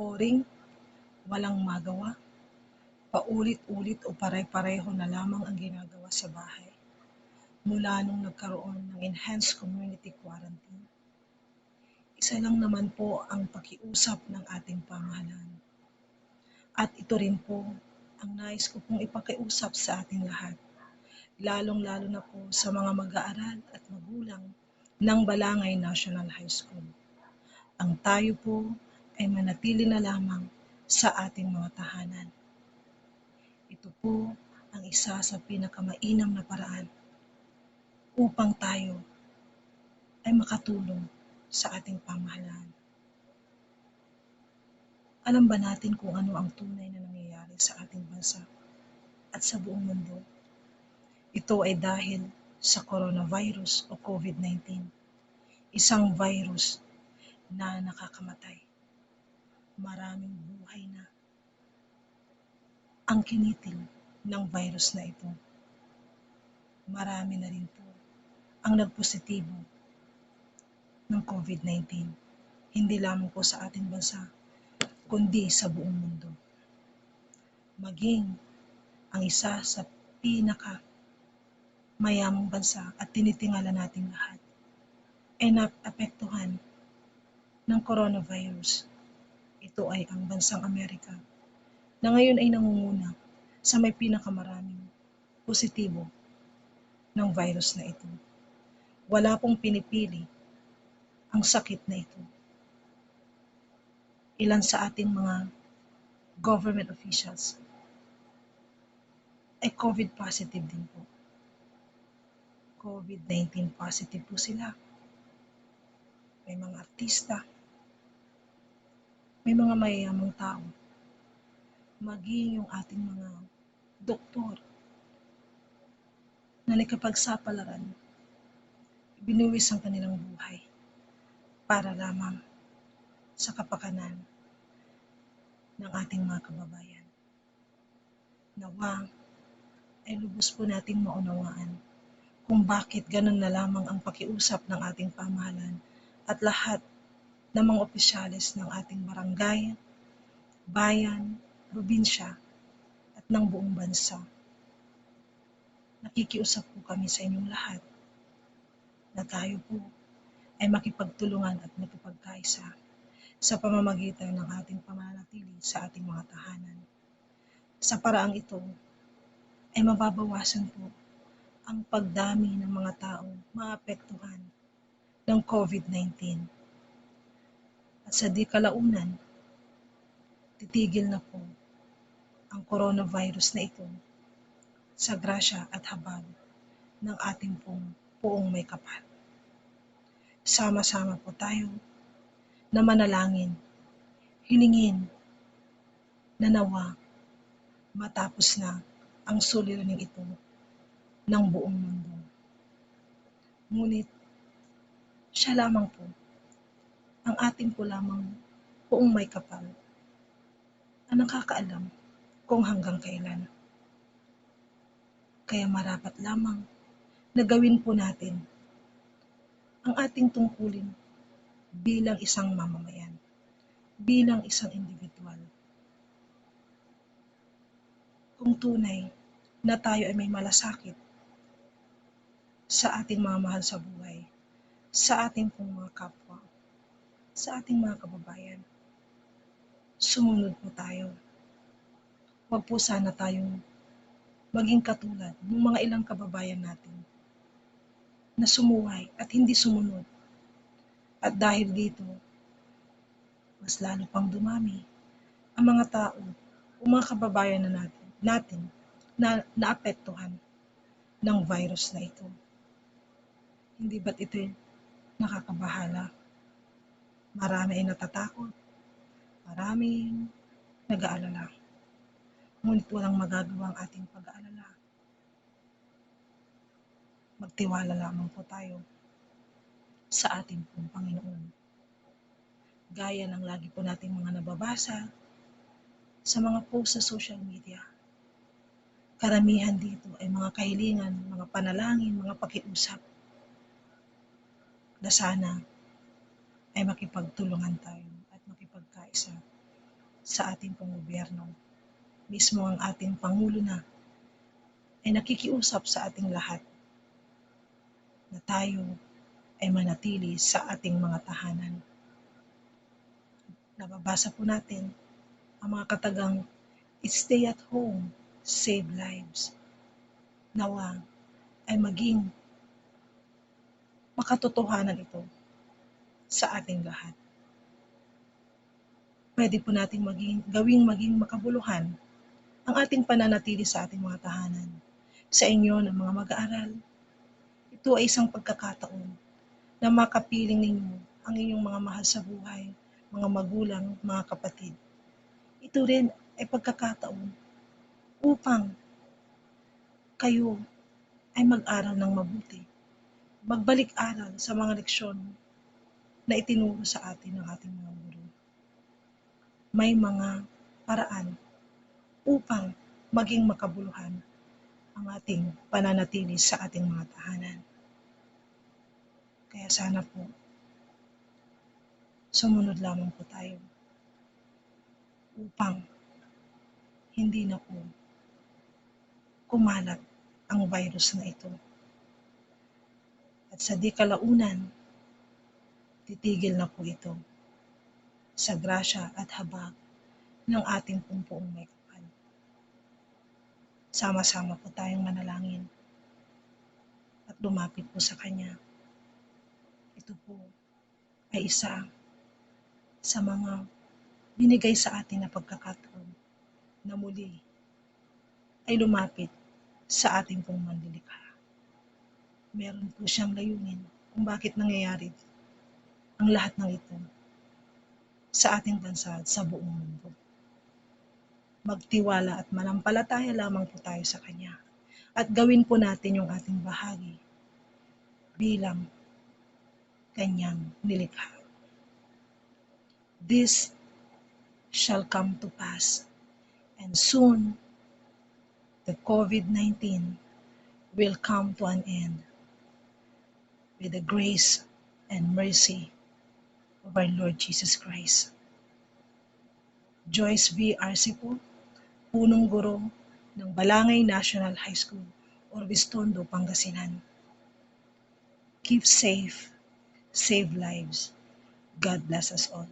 Boring, walang magawa, paulit-ulit o pare-pareho na lamang ang ginagawa sa bahay. Mula nung nagkaroon ng enhanced community quarantine, isa lang naman po ang pakiusap ng ating pamahalaan. At ito rin po ang nais ko pong ipakiusap sa ating lahat, lalong-lalo na po sa mga mag-aaral at magulang ng Balangay National High School. Ang tayo po ay manatili na lamang sa ating mga tahanan. Ito po ang isa sa pinakamainam na paraan upang tayo ay makatulong sa ating pamahalaan. Alam ba natin kung ano ang tunay na nangyayari sa ating bansa at sa buong mundo? Ito ay dahil sa coronavirus o COVID-19, isang virus na nakakamatay. Maraming buhay na ang kinitil ng virus na ito. Marami na rin po ang nagpositibo ng COVID-19, hindi lamang po sa ating bansa, kundi sa buong mundo. Maging ang isa sa mayamang bansa at tinitingala nating lahat ay naapektuhan ng coronavirus. Ito ay ang bansang Amerika na ngayon ay nangunguna sa may pinakamaraming positibo ng virus na ito. Wala pong pinipili ang sakit na ito. Ilan sa ating mga government officials ay COVID positive din po. COVID-19 positive po sila. May mga artista, may mga mayayamang tao, maging yung ating mga doktor na nagkapagsapalaran, binuwis ang kanilang buhay para lamang sa kapakanan ng ating mga kababayan. Nawa ay lubos po nating maunawaan kung bakit ganun na lamang ang pakiusap ng ating pamahalaan at lahat ng mga opisyalis ng ating barangay, bayan, probinsya at ng buong bansa. Nakikiusap po kami sa inyong lahat na tayo po ay makipagtulungan at makipagkaisa sa pamamagitan ng ating pamanatili sa ating mga tahanan. Sa paraang ito ay mababawasan po ang pagdami ng mga taong maapektuhan ng COVID-19. At sa di kalaunan, titigil na po ang coronavirus na ito sa grasya at habag ng ating poong may kapal. Sama-sama po tayo na manalangin, hilingin na nawa matapos na ang suliraning ito ng buong mundo. Ngunit siya lamang po, ang ating po lamang poong may kapal, ang nakakaalam kung hanggang kailan. Kaya marapat lamang na gawin po natin ang ating tungkulin bilang isang mamamayan, bilang isang individual. Kung tunay na tayo ay may malasakit sa ating mga mahal sa buhay, sa ating pong mga kapwa, sa ating mga kababayan, sumunod po tayo. Huwag po sana tayong maging katulad ng mga ilang kababayan natin na sumuway at hindi sumunod. At dahil dito, mas lalo pang dumami ang mga tao o mga kababayan na natin na naapektuhan ng virus na ito. Hindi ba't ito'y nakakabahala? Marami ay natatakot, maraming nag-aalala. Ngunit walang magagawa ang ating pag-aalala. Magtiwala lamang po tayo sa ating pong Panginoon. Gaya ng lagi po nating mga nababasa sa mga post sa social media. Karamihan dito ay mga kahilingan, mga panalangin, mga pakiusap na sana ay makipagtulungan tayo at makipagkaisa sa ating pong gobyerno. Mismo ang ating Pangulo na ay nakikiusap sa ating lahat na tayo ay manatili sa ating mga tahanan. Nababasa po natin ang mga katagang stay at home, save lives. Nawa ay maging makatotohanan ito sa ating lahat. Pwede po nating maging makabuluhan ang ating pananatili sa ating mga tahanan. Sa inyo ng mga mag-aaral, ito ay isang pagkakataon na makapiling ninyo ang inyong mga mahal sa buhay, mga magulang, mga kapatid. Ito rin ay pagkakataon upang kayo ay mag-aral ng mabuti, magbalik-aral sa mga leksyon na itinuro sa atin ng ating mga guro. May mga paraan upang maging makabuluhan ang ating pananatili sa ating mga tahanan. Kaya sana po, sumunod lamang po tayo upang hindi na po kumalat ang virus na ito. At sa di kalaunan, titigil na po ito sa grasya at habag ng ating puong may kapal. Sama-sama po tayong manalangin at lumapit po sa Kanya. Ito po ay isa sa mga binigay sa atin na pagkakataon na muli ay lumapit sa ating pong manlilikha. Meron po siyang layunin kung bakit nangyayari ang lahat ng ito sa ating bansa at sa buong mundo. Magtiwala at manampalataya lamang po tayo sa Kanya at gawin po natin yung ating bahagi bilang Kanyang nilikha. This shall come to pass, and soon the COVID-19 will come to an end with the grace and mercy of our Lord Jesus Christ. Joyce V. Arce po, punong guro ng Balangay National High School, Orbistondo, Pangasinan. Keep safe, save lives. God bless us all.